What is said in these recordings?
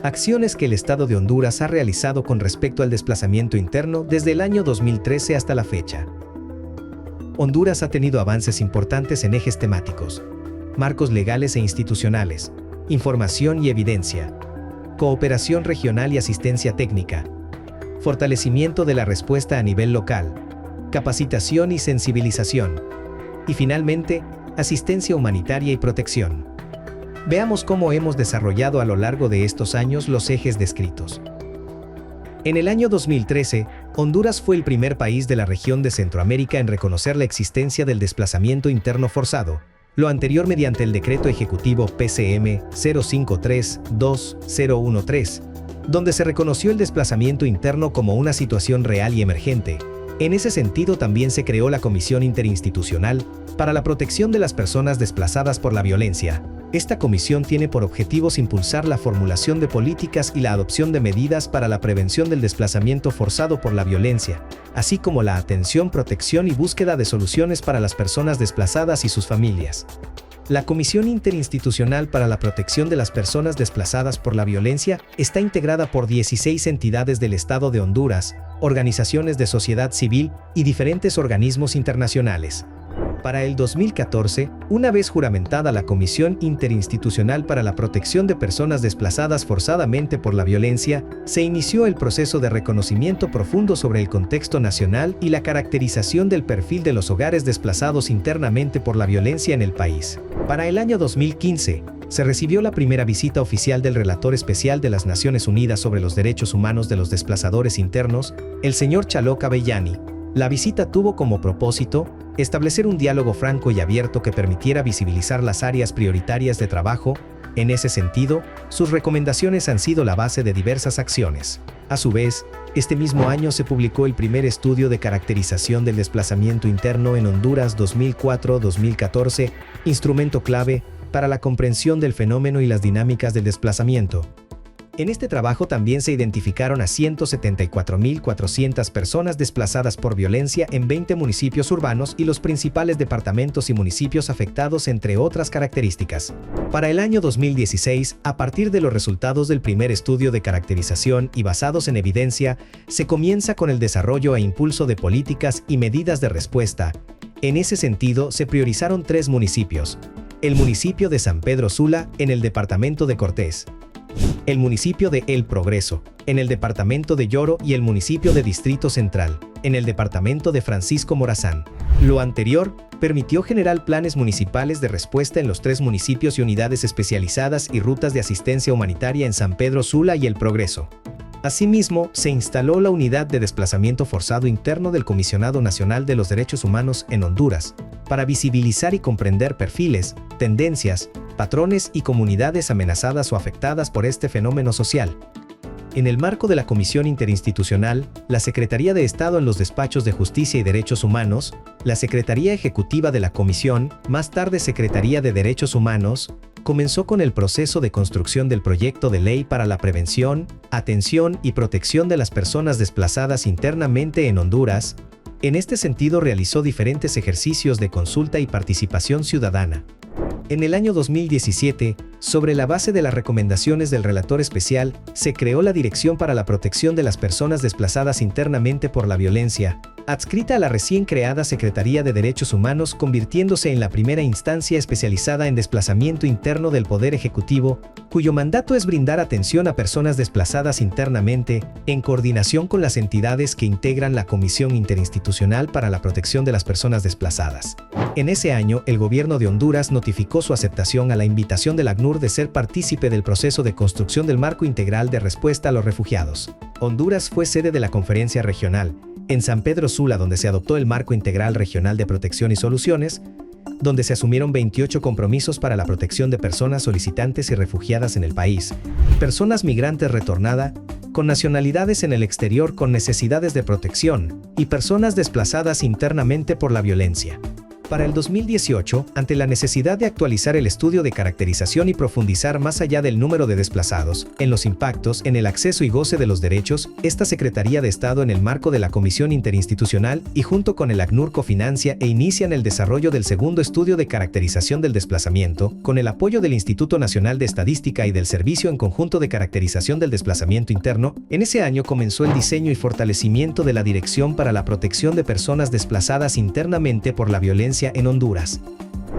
Acciones que el Estado de Honduras ha realizado con respecto al desplazamiento interno desde el año 2013 hasta la fecha. Honduras ha tenido avances importantes en ejes temáticos, marcos legales e institucionales, información y evidencia, cooperación regional y asistencia técnica, fortalecimiento de la respuesta a nivel local, capacitación y sensibilización, y finalmente, asistencia humanitaria y protección. Veamos cómo hemos desarrollado a lo largo de estos años los ejes descritos. En el año 2013, Honduras fue el primer país de la región de Centroamérica en reconocer la existencia del desplazamiento interno forzado, lo anterior mediante el Decreto Ejecutivo PCM 053-2013, donde se reconoció el desplazamiento interno como una situación real y emergente. En ese sentido también se creó la Comisión Interinstitucional para la Protección de las Personas Desplazadas por la Violencia. Esta comisión tiene por objetivos impulsar la formulación de políticas y la adopción de medidas para la prevención del desplazamiento forzado por la violencia, así como la atención, protección y búsqueda de soluciones para las personas desplazadas y sus familias. La Comisión Interinstitucional para la Protección de las Personas Desplazadas por la Violencia está integrada por 16 entidades del Estado de Honduras, organizaciones de sociedad civil y diferentes organismos internacionales. Para el 2014, una vez juramentada la Comisión Interinstitucional para la Protección de Personas Desplazadas forzadamente por la Violencia, se inició el proceso de reconocimiento profundo sobre el contexto nacional y la caracterización del perfil de los hogares desplazados internamente por la violencia en el país. Para el año 2015, se recibió la primera visita oficial del Relator Especial de las Naciones Unidas sobre los Derechos Humanos de los Desplazadores Internos, el señor Chaloca Bellani. La visita tuvo como propósito establecer un diálogo franco y abierto que permitiera visibilizar las áreas prioritarias de trabajo. En ese sentido, sus recomendaciones han sido la base de diversas acciones. A su vez, este mismo año se publicó el primer estudio de caracterización del desplazamiento interno en Honduras 2004-2014, instrumento clave para la comprensión del fenómeno y las dinámicas del desplazamiento. En este trabajo también se identificaron a 174.400 personas desplazadas por violencia en 20 municipios urbanos y los principales departamentos y municipios afectados, entre otras características. Para el año 2016, a partir de los resultados del primer estudio de caracterización y basados en evidencia, se comienza con el desarrollo e impulso de políticas y medidas de respuesta. En ese sentido, se priorizaron 3 municipios: el municipio de San Pedro Sula, en el departamento de Cortés; el municipio de El Progreso, en el departamento de Lloro; y el municipio de Distrito Central, en el departamento de Francisco Morazán. Lo anterior permitió generar planes municipales de respuesta en los 3 municipios y unidades especializadas y rutas de asistencia humanitaria en San Pedro Sula y El Progreso. Asimismo, se instaló la Unidad de Desplazamiento Forzado Interno del Comisionado Nacional de los Derechos Humanos en Honduras, para visibilizar y comprender perfiles, tendencias, patrones y comunidades amenazadas o afectadas por este fenómeno social. En el marco de la Comisión Interinstitucional, la Secretaría de Estado en los Despachos de Justicia y Derechos Humanos, la Secretaría Ejecutiva de la Comisión, más tarde Secretaría de Derechos Humanos, comenzó con el proceso de construcción del proyecto de ley para la prevención, atención y protección de las personas desplazadas internamente en Honduras. En este sentido realizó diferentes ejercicios de consulta y participación ciudadana. En el año 2017, sobre la base de las recomendaciones del Relator Especial, se creó la Dirección para la Protección de las Personas Desplazadas Internamente por la Violencia, adscrita a la recién creada Secretaría de Derechos Humanos, convirtiéndose en la primera instancia especializada en desplazamiento interno del Poder Ejecutivo, cuyo mandato es brindar atención a personas desplazadas internamente, en coordinación con las entidades que integran la Comisión Interinstitucional para la Protección de las Personas Desplazadas. En ese año, el gobierno de Honduras notificó su aceptación a la invitación del ACNUR de ser partícipe del proceso de construcción del Marco Integral de Respuesta a los Refugiados. Honduras fue sede de la conferencia regional en San Pedro Sula, donde se adoptó el Marco Integral Regional de Protección y Soluciones, donde se asumieron 28 compromisos para la protección de personas solicitantes y refugiadas en el país, personas migrantes retornadas, con nacionalidades en el exterior con necesidades de protección, y personas desplazadas internamente por la violencia. Para el 2018, ante la necesidad de actualizar el estudio de caracterización y profundizar más allá del número de desplazados, en los impactos, en el acceso y goce de los derechos, esta Secretaría de Estado en el marco de la Comisión Interinstitucional y junto con el ACNUR cofinancia e inician el desarrollo del segundo estudio de caracterización del desplazamiento, con el apoyo del Instituto Nacional de Estadística y del Servicio en Conjunto de Caracterización del Desplazamiento Interno. En ese año comenzó el diseño y fortalecimiento de la Dirección para la Protección de Personas Desplazadas Internamente por la Violencia en Honduras.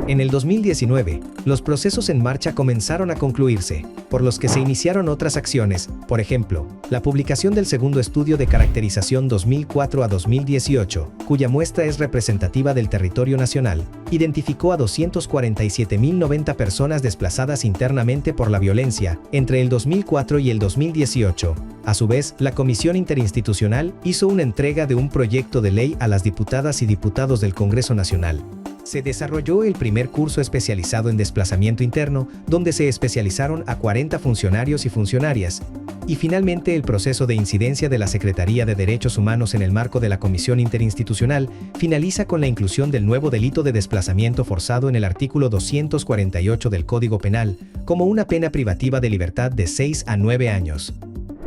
En el 2019, los procesos en marcha comenzaron a concluirse, por los que se iniciaron otras acciones, por ejemplo, la publicación del segundo estudio de caracterización 2004 a 2018, cuya muestra es representativa del territorio nacional, identificó a 247.090 personas desplazadas internamente por la violencia entre el 2004 y el 2018. A su vez, la Comisión Interinstitucional hizo una entrega de un proyecto de ley a las diputadas y diputados del Congreso Nacional. Se desarrolló el primer curso especializado en desplazamiento interno, donde se especializaron a 40 funcionarios y funcionarias, y finalmente el proceso de incidencia de la Secretaría de Derechos Humanos en el marco de la Comisión Interinstitucional finaliza con la inclusión del nuevo delito de desplazamiento forzado en el artículo 248 del Código Penal, como una pena privativa de libertad de 6 a 9 años.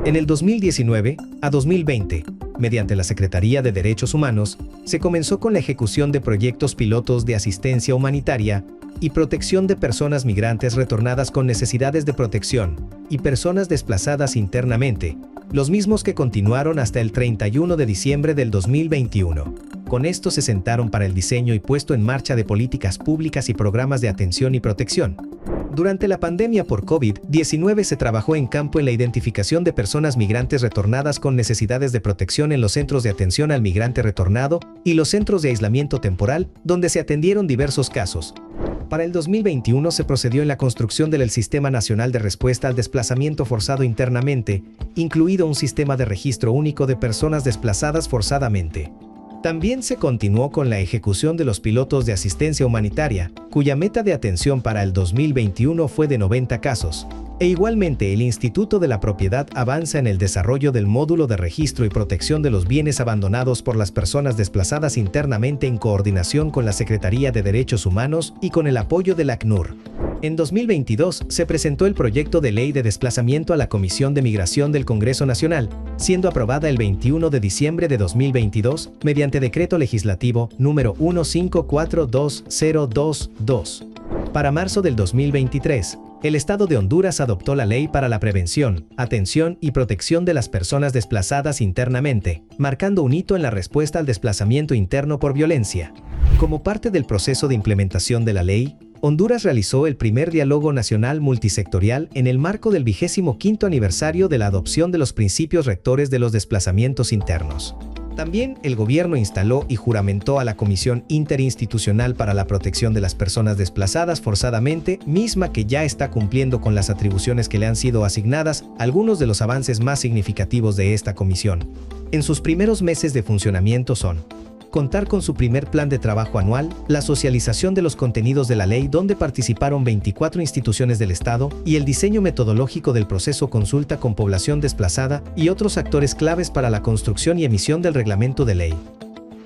En el 2019 a 2020, mediante la Secretaría de Derechos Humanos, se comenzó con la ejecución de proyectos pilotos de asistencia humanitaria y protección de personas migrantes retornadas con necesidades de protección y personas desplazadas internamente, los mismos que continuaron hasta el 31 de diciembre del 2021. Con esto se sentaron para el diseño y puesto en marcha de políticas públicas y programas de atención y protección. Durante la pandemia por COVID-19 se trabajó en campo en la identificación de personas migrantes retornadas con necesidades de protección en los centros de atención al migrante retornado y los centros de aislamiento temporal, donde se atendieron diversos casos. Para el 2021 se procedió en la construcción del Sistema Nacional de Respuesta al Desplazamiento Forzado Internamente, incluido un sistema de registro único de personas desplazadas forzadamente. También se continuó con la ejecución de los pilotos de asistencia humanitaria, cuya meta de atención para el 2021 fue de 90 casos. E igualmente el Instituto de la Propiedad avanza en el desarrollo del módulo de registro y protección de los bienes abandonados por las personas desplazadas internamente en coordinación con la Secretaría de Derechos Humanos y con el apoyo del ACNUR. En 2022 se presentó el proyecto de ley de desplazamiento a la Comisión de Migración del Congreso Nacional, siendo aprobada el 21 de diciembre de 2022 mediante Decreto Legislativo número 1542022. Para marzo del 2023, el Estado de Honduras adoptó la Ley para la Prevención, Atención y Protección de las Personas Desplazadas Internamente, marcando un hito en la respuesta al desplazamiento interno por violencia. Como parte del proceso de implementación de la ley, Honduras realizó el primer diálogo nacional multisectorial en el marco del 25º aniversario de la adopción de los principios rectores de los desplazamientos internos. También el gobierno instaló y juramentó a la Comisión Interinstitucional para la Protección de las Personas Desplazadas Forzadamente, misma que ya está cumpliendo con las atribuciones que le han sido asignadas. Algunos de los avances más significativos de esta comisión en sus primeros meses de funcionamiento son: contar con su primer plan de trabajo anual, la socialización de los contenidos de la ley donde participaron 24 instituciones del Estado y el diseño metodológico del proceso consulta con población desplazada y otros actores claves para la construcción y emisión del reglamento de ley.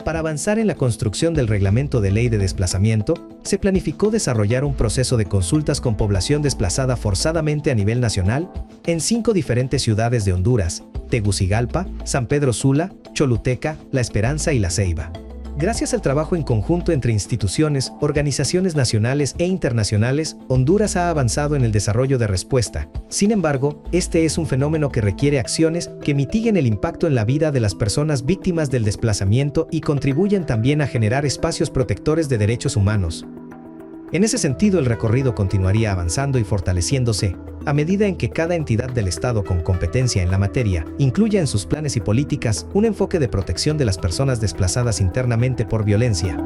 Para avanzar en la construcción del reglamento de ley de desplazamiento, se planificó desarrollar un proceso de consultas con población desplazada forzadamente a nivel nacional en 5 diferentes ciudades de Honduras: Tegucigalpa, San Pedro Sula, Choluteca, La Esperanza y La Ceiba. Gracias al trabajo en conjunto entre instituciones, organizaciones nacionales e internacionales, Honduras ha avanzado en el desarrollo de respuesta. Sin embargo, este es un fenómeno que requiere acciones que mitiguen el impacto en la vida de las personas víctimas del desplazamiento y contribuyan también a generar espacios protectores de derechos humanos. En ese sentido, el recorrido continuaría avanzando y fortaleciéndose a medida en que cada entidad del Estado con competencia en la materia incluya en sus planes y políticas un enfoque de protección de las personas desplazadas internamente por violencia.